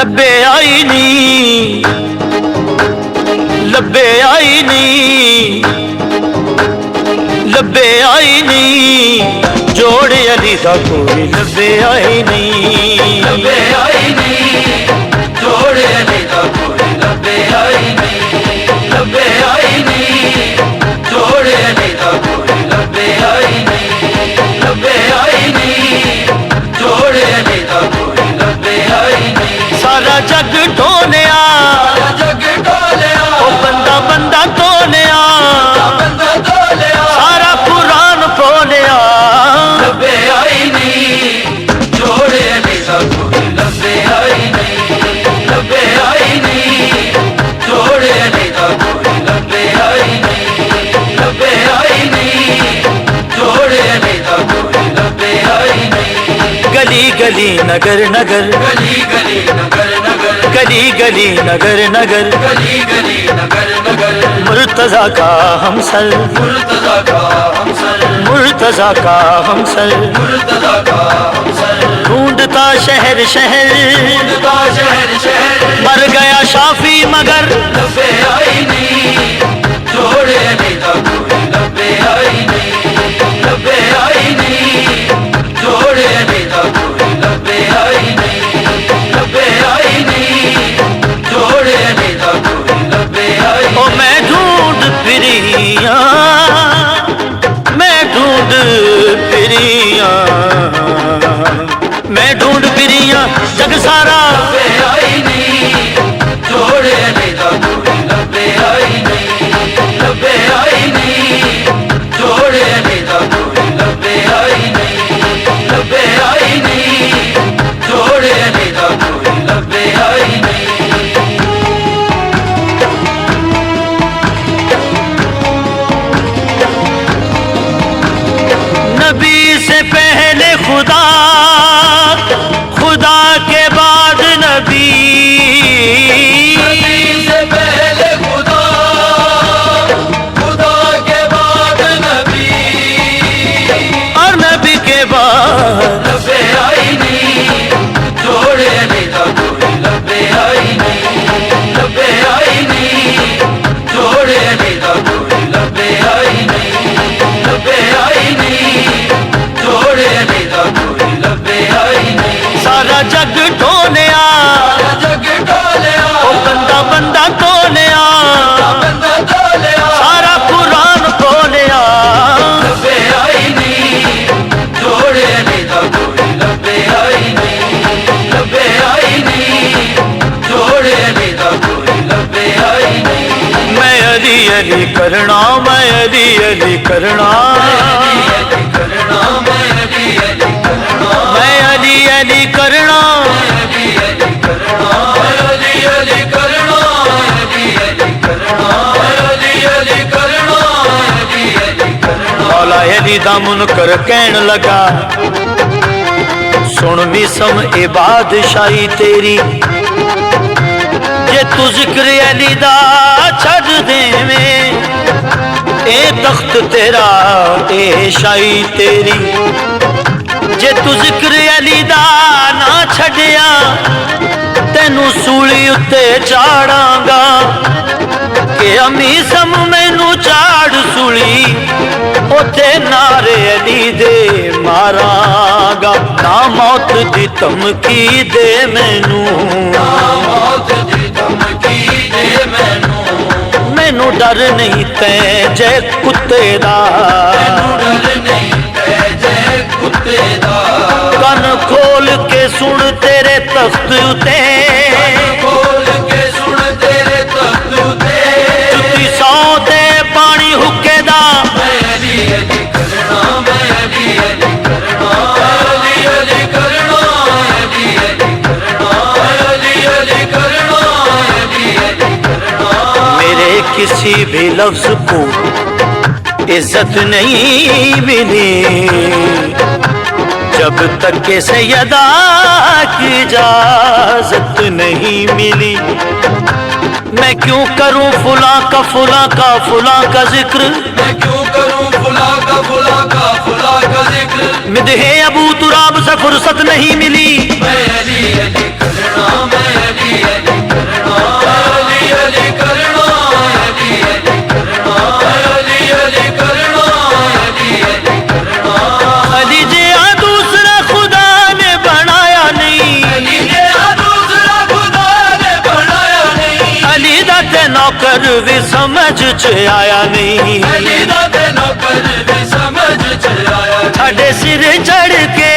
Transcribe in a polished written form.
लब्बे आई नी, लब्बे आई नी, लब्बे आई नी, जोड़ अली दा कोई लब्बे आई नी, लब्बे आई नी, जोड़ अली दा कोई लब्बे आई नी, लब्बे आई नी, जोड़ अली दा कोई लब्बे आई नी, लब्बे आई नी, जोड़ अली दा कोई लब्बे आई नी। सारा जग ढोलिया, सारा जग ढोलिया, ओ बंदा बंदा तोलिया, बंदा ढोलिया, सारा कुरान बोलिया। लब्बे आई नी, जोड़ अली दा कोई लब्बे आई नी, लब्बे आई नी, जोड़ अली दा कोई लब्बे आई नी, लब्बे आई नी, जोड़ अली दा कोई लब्बे आई नी। गली गली नगर नगर, गली गली नगर नगर, गली गली नगर नगर, गली गली नगर नगर, मुर्तजा का हमसर, मुर्तजा का हमसर, मुर्तजा का हमसर, मुर्तजा का हमसर, ढूंढता शहर शहर, ढूंढता शहर शहर, मर गया शाफी मगर। लब्बे आई नी, जोड़ अली दा कोई लब्बे आई नी, लब्बे आई नी, जोड़ अली दा कोई लब्बे आई नी, लब्बे आई नी, जोड़ अली दा कोई लब्बे आई ओ नी। मैं ढूंढ फिरिया, मैं ढूंढ फिरिया, मैं ढूंढ फिरिया जग सारा। लब्बे आई नी, जोड़ अली दा कोई लब्बे आई नी, लब्बे आई नी, जोड़ अली दा कोई लब्बे आई नी, लब्बे आई नी, जोड़ अली दा कोई लब्बे आई नी। नबी से पहले खुदा, खुदा के बाद नबी, नबी से पहले खुदा, खुदा के बाद नबी, और नबी के बाद लब्बे आई नी, जोड़ अली दा कोई लब्बे आई नी, लब्बे आई नी, जोड़ अली दा कोई लब्बे आई नी, लब्बे आई नी, जोड़ अली दा कोई लब्बे आई नी। सारा जग ढोलिया, सारा जग ढोलिया, ओ बंदा बंदा तोलिया, बंदा ढोलिया, सारा कुरान बोलिया। लब्बे आई नी, जोड़ अली दा कोई लब्बे आई नी, लब्बे आई नी, जोड़ अली दा कोई लब्बे आई नी। मैं अली अली करना, मैं अली अली करना, अली अली करना, मैं अली अली करना, मैं अली अली करना, अली अली करना, अली अली करना, अली अली करना, अली अली करना, अली अली करना। मौला अली दा मुनकर कहन लगा, सुन भी सम ए बादशाही तेरी, जे तू जिक्र अली दा छड़ देवें, ए तख्त तेरा ए शाही तेरी, जे तू जिक्र अली दा ना छड़िया, तेनू सूली उत्ते चाड़ांगा, कि अमी सम मैनू चाड़ सूली, उते नारे अली दे मारांगा, ना मौत दी धमकी दे मैनू, मौत दी धमकी दे मैनू, मैनू डर नहीं तै जय कुत्ते दा, डर नहीं ते जय कुत्ते दा, कन खोल के सुन तेरे तख्त उते, खोल के सुन तेरे तख्त उते, जुत्ती सौ ते पानी हुक्के दा, मैं अली अली करना, मैं अली अली करना, अली अली करना, अली अली करना, अली अली करना, अली अली करना। मेरे किसी भी लफ्ज को इज्जत नहीं मिली, जब तक के सैयदा की इजाजत नहीं मिली। मैं क्यों करूं फुला का जिक्र, मैं क्यों करूं फुला का जिक्र, मिदहे अबू तुराब से फुर्सत नहीं मिली। मैं अली अली करना, मैं अली ਨੌਕਰ ਵੀ ਸਮਝ ਚ ਆਇਆ ਨਹੀਂ ਅਲੀ ਦਾ ਤੇ ਨੌਕਰ ਵੀ ਸਮਝ ਚ ਆਇਆ ਸਾਡੇ ਸਿਰ ਚੜ ਕੇ